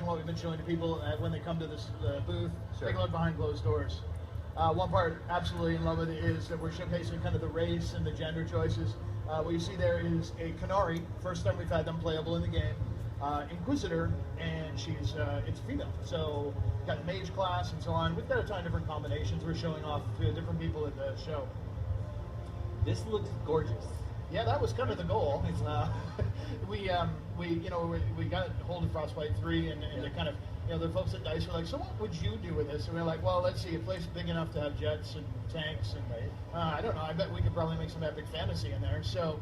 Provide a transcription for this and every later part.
what we've been showing to people when they come to this booth. Sure. Take a look behind closed doors. One part absolutely in love with it is that we're showcasing kind of the race and the gender choices. What you see there is a Canary, first time we've had them playable in the game, Inquisitor, and it's female. So got mage class and so on. We've got a ton of different combinations we're showing off to different people at the show. This looks gorgeous. Yeah, that was kind of the goal. We got hold of Frostbite 3 and the kind of, the folks at DICE were like, so what would you do with this? And we were like, well, let's see, a place big enough to have jets and tanks and, I don't know, I bet we could probably make some epic fantasy in there. So,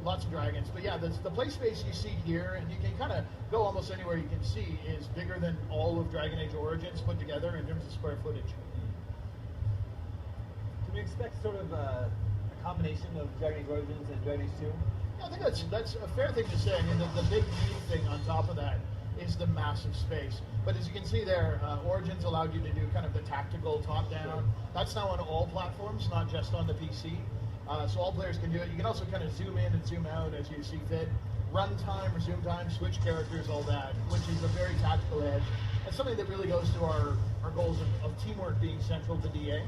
lots of dragons. But yeah, the play space you see here, and you can kind of go almost anywhere you can see, is bigger than all of Dragon Age Origins put together in terms of square footage. Can we expect sort of a combination of Dragon Age Origins and Dragon Age 2? Yeah, I think that's a fair thing to say. I mean, the big new thing on top of that is the massive space. But as you can see there, Origins allowed you to do kind of the tactical top-down. Sure. That's now on all platforms, not just on the PC. So all players can do it. You can also kind of zoom in and zoom out as you see fit. Run time, resume time, switch characters, all that, which is a very tactical edge. And something that really goes to our goals of teamwork being central to DA.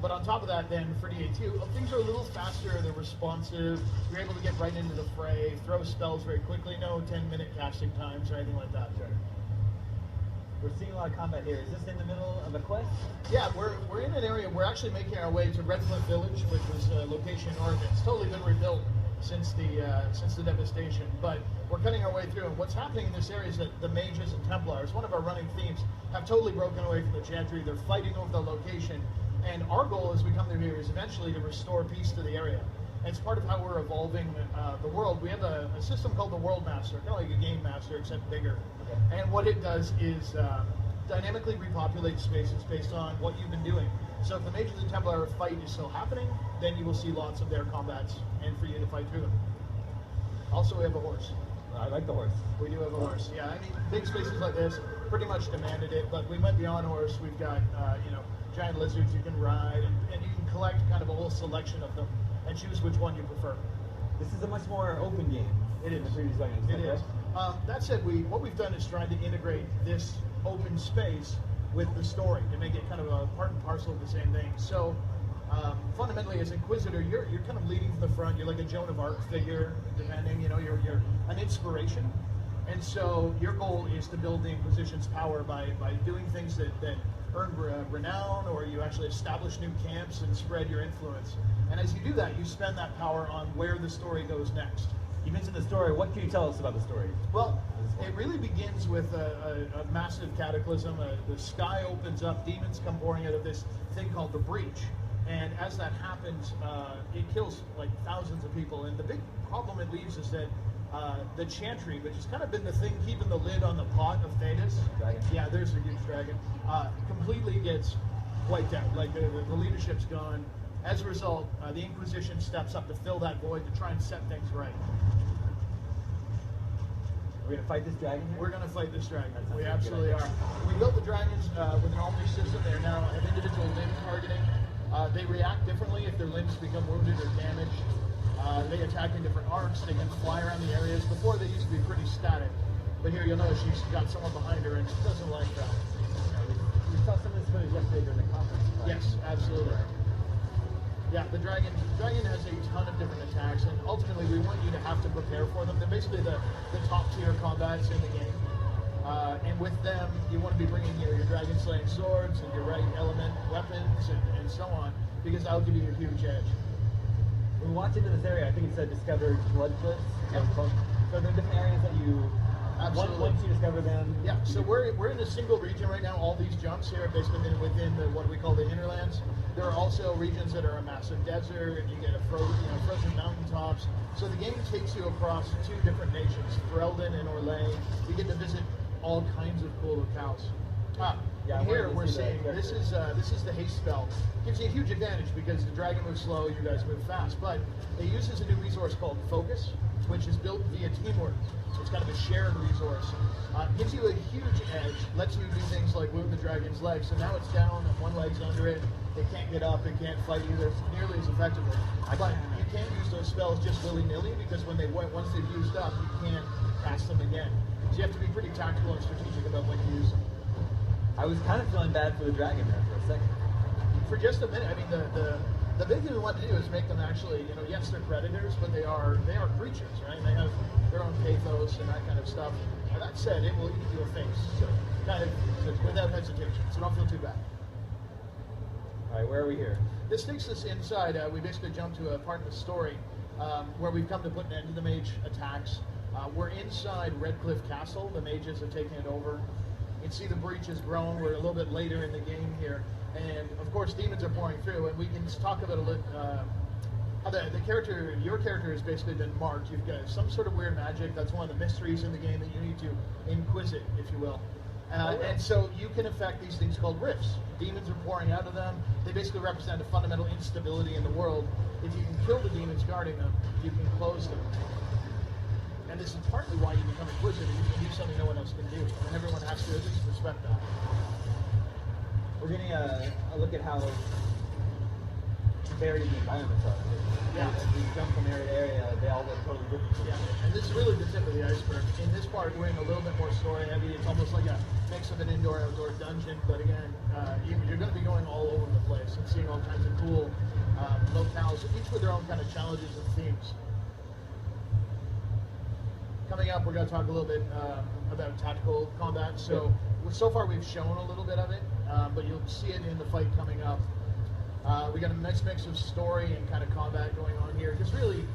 But on top of that, then, for DA2, things are a little faster, they're responsive, you're able to get right into the fray, throw spells very quickly, no 10-minute casting times or anything like that. Sure. We're seeing a lot of combat here. Is this in the middle of a quest? Yeah, we're in an area, we're actually making our way to Red Cliff Village, which was a location in Oregon. It's totally been rebuilt since the devastation, but we're cutting our way through. And what's happening in this area is that the mages and Templars, one of our running themes, have totally broken away from the Chantry. They're fighting over the location. And our goal as we come through here is eventually to restore peace to the area. And it's part of how we're evolving the world. We have a system called the World Master, kind of like a Game Master, except bigger. Okay. And what it does is dynamically repopulate spaces based on what you've been doing. So if the Mages and Templar fight is still happening, then you will see lots of their combats and for you to fight through them. Also, we have a horse. I like the horse. We do have a horse, yeah. I mean, big spaces like this pretty much demanded it, but we went beyond horse. We've got, giant lizards you can ride, and you can collect kind of a whole selection of them and choose which one you prefer. This is a much more open game. It is. The previous game. It is. That said, what we've done is tried to integrate this open space with the story to make it kind of a part and parcel of the same thing. So fundamentally, as Inquisitor, you're kind of leading from the front. You're like a Joan of Arc figure, depending. You're an inspiration. And so your goal is to build the Inquisition's power by doing things that earn renown, or you actually establish new camps and spread your influence. And as you do that, you spend that power on where the story goes next. You mentioned the story. What can you tell us about the story? Well, it really begins with a massive cataclysm. The sky opens up, demons come pouring out of this thing called the Breach. And as that happens, it kills like thousands of people. And the big problem it leaves is that the Chantry, which has kind of been the thing keeping the lid on the pot of Thetis. Dragon. Yeah, there's a huge dragon. Completely gets wiped out. Like the leadership's gone. As a result, the Inquisition steps up to fill that void to try and set things right. We're going to fight this dragon here? We're going to fight this dragon. We absolutely are. We built the dragons with an all-new system. They now have individual limb targeting. They react differently if their limbs become wounded or damaged. They attack in different arcs. They can fly around the areas. Before, they used to be pretty static. But here you'll notice she's got someone behind her and she doesn't like that. We saw some of this footage yesterday during the conference. Yes, absolutely. Yeah, the dragon has a ton of different attacks, and ultimately we want you to have to prepare for them. They're basically the top tier combats in the game. And with them, you want to be bringing your dragon slaying swords and your right element weapons and so on, because that'll give you a huge edge. When we walked into this area, I think it said discovered blood cliffs. Yep. So there are different areas that you... Absolutely. Once you discover them... Yeah, so we're in a single region right now. All these jumps here are basically within what we call the hinterlands. There are also regions that are a massive desert, and you get frozen mountaintops. So the game takes you across two different nations, Ferelden and Orlais. You get to visit all kinds of cool locales. Yeah, here we're seeing this is the haste spell. Gives you a huge advantage because the dragon moves slow, you guys move fast. But it uses a new resource called Focus, which is built via teamwork. So it's kind of a shared resource. Gives you a huge edge, lets you do things like wound the dragon's legs. So now it's down, and one leg's under it. It can't get up, it can't fight either nearly as effectively. But you can't use those spells just willy-nilly because once they've used up, you can't cast them again. So you have to be pretty tactical and strategic about when you use them. I was kind of feeling bad for the dragon there for a second. For just a minute, I mean, the big thing we want to do is make them actually, you know, yes, they're predators, but they are creatures, right? They have their own pathos and that kind of stuff. And that said, it will eat your face, so kind of without hesitation. So don't feel too bad. All right, where are we here? This takes us inside. We basically jump to a part of the story where we've come to put an end to the mage attacks. We're inside Redcliffe Castle. The mages have taken it over. You can see the breach has grown. We're a little bit later in the game here. And, of course, demons are pouring through. And we can talk about how your character has basically been marked. You've got some sort of weird magic. That's one of the mysteries in the game that you need to inquisit, if you will. And so you can affect these things called rifts. Demons are pouring out of them. They basically represent a fundamental instability in the world. If you can kill the demons guarding them, you can close them. And this is partly why you become inquisitive. You can do something no one else can do. And everyone has to at least respect that. We're getting a look at how varied the environments are. Yeah. As we jump from area to area, they all look totally different. Yeah, and this is really the tip of the iceberg. In this part, we're in a little bit more story heavy. It's almost like a mix of an indoor-outdoor dungeon, but again, you're going to be going all over the place and seeing all kinds of cool locales, each with their own kind of challenges and themes. Coming up, we're going to talk a little bit about tactical combat. So far we've shown a little bit of it, but you'll see it in the fight coming up. We got a nice mix of story and kind of combat going on here. Because really,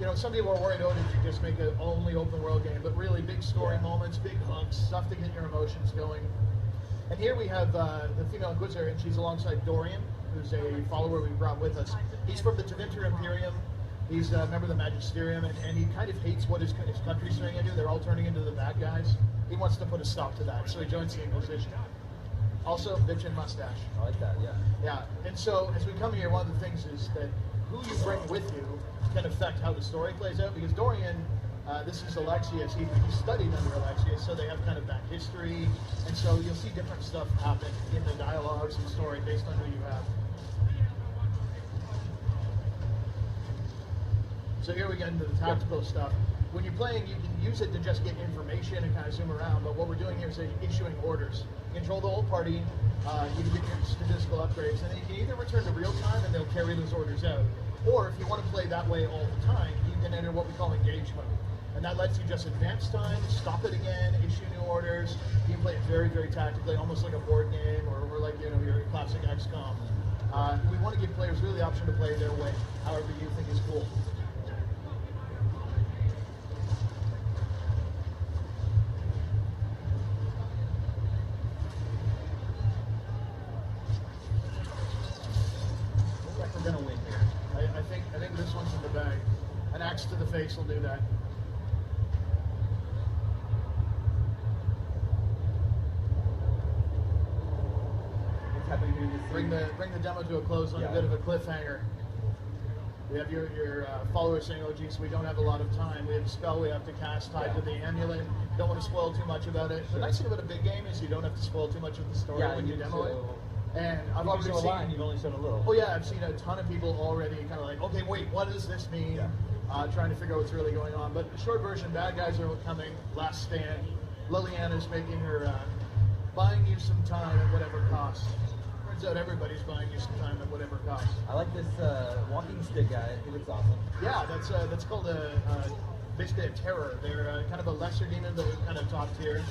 you know, some people are worried, did you just make an only open world game? But really, big story moments, big hooks, stuff to get your emotions going. And here we have the female Inquisitor, and she's alongside Dorian, who's a follower we brought with us. He's from the Tevinter Imperium. He's a member of the Magisterium, and he kind of hates what his country's turning into. They're all turning into the bad guys. He wants to put a stop to that, so he joins the Inquisition. Also, bitch and mustache. I like that, yeah. Yeah, and so as we come here, one of the things is that who you bring with you can affect how the story plays out, because Dorian, this is Alexius, he studied under Alexius, so they have kind of that history, and so you'll see different stuff happen in the dialogues and story based on who you have. So here we get into the tactical stuff. When you're playing, you can use it to just get information and kind of zoom around, but what we're doing here is issuing orders. You control the whole party, you can get your statistical upgrades, and then you can either return to real time and they'll carry those orders out, or if you want to play that way all the time, you can enter what we call engage mode. And that lets you just advance time, stop it again, issue new orders. You can play it very, very tactically, almost like a board game, or like, you know, your classic XCOM. We want to give players really the option to play their way, however you think is cool. We're gonna win here. I think this one's in the bag. An axe to the face will do that. What's happening here this Bring the demo to a close on a bit of a cliffhanger. We have your followers saying, "Oh, geez, we don't have a lot of time. We have a spell we have to cast tied to the amulet. Don't want to spoil too much about it." The nice thing about a big game is you don't have to spoil too much of the story when you demo it. And I've already seen a lot, seen. and you've only shown a little. Oh yeah, I've seen a ton of people already kind of like, okay, wait, what does this mean? Trying to figure out what's really going on. But the short version, bad guys are coming. Last stand. Liliana's making her buying you some time at whatever cost. Turns out everybody's buying you some time at whatever cost. I like this walking stick guy. I think it's awesome. Yeah, that's called basically a terror. They're kind of a lesser demon, but kind of top tier.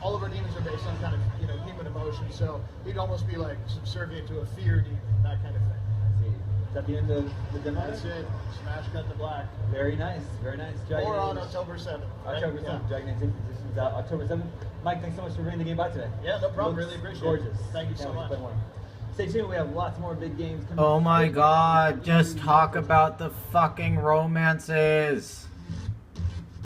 All of our demons are based on kind of, you know, human emotion, so he'd almost be like subservient to a fear demon, that kind of thing. I see. Is that the end of the demo? That's it. Smash cut to black. Very nice, very nice. Or on October 7th. October 7th. Dragon Age Inquisition is out October 7th. Mike, thanks so much for bringing the game by today. Yeah, no problem. Looks Really appreciate gorgeous. it. Thank you so much. Stay tuned. We have lots more big games coming. Oh my god, just talk about the fucking romances.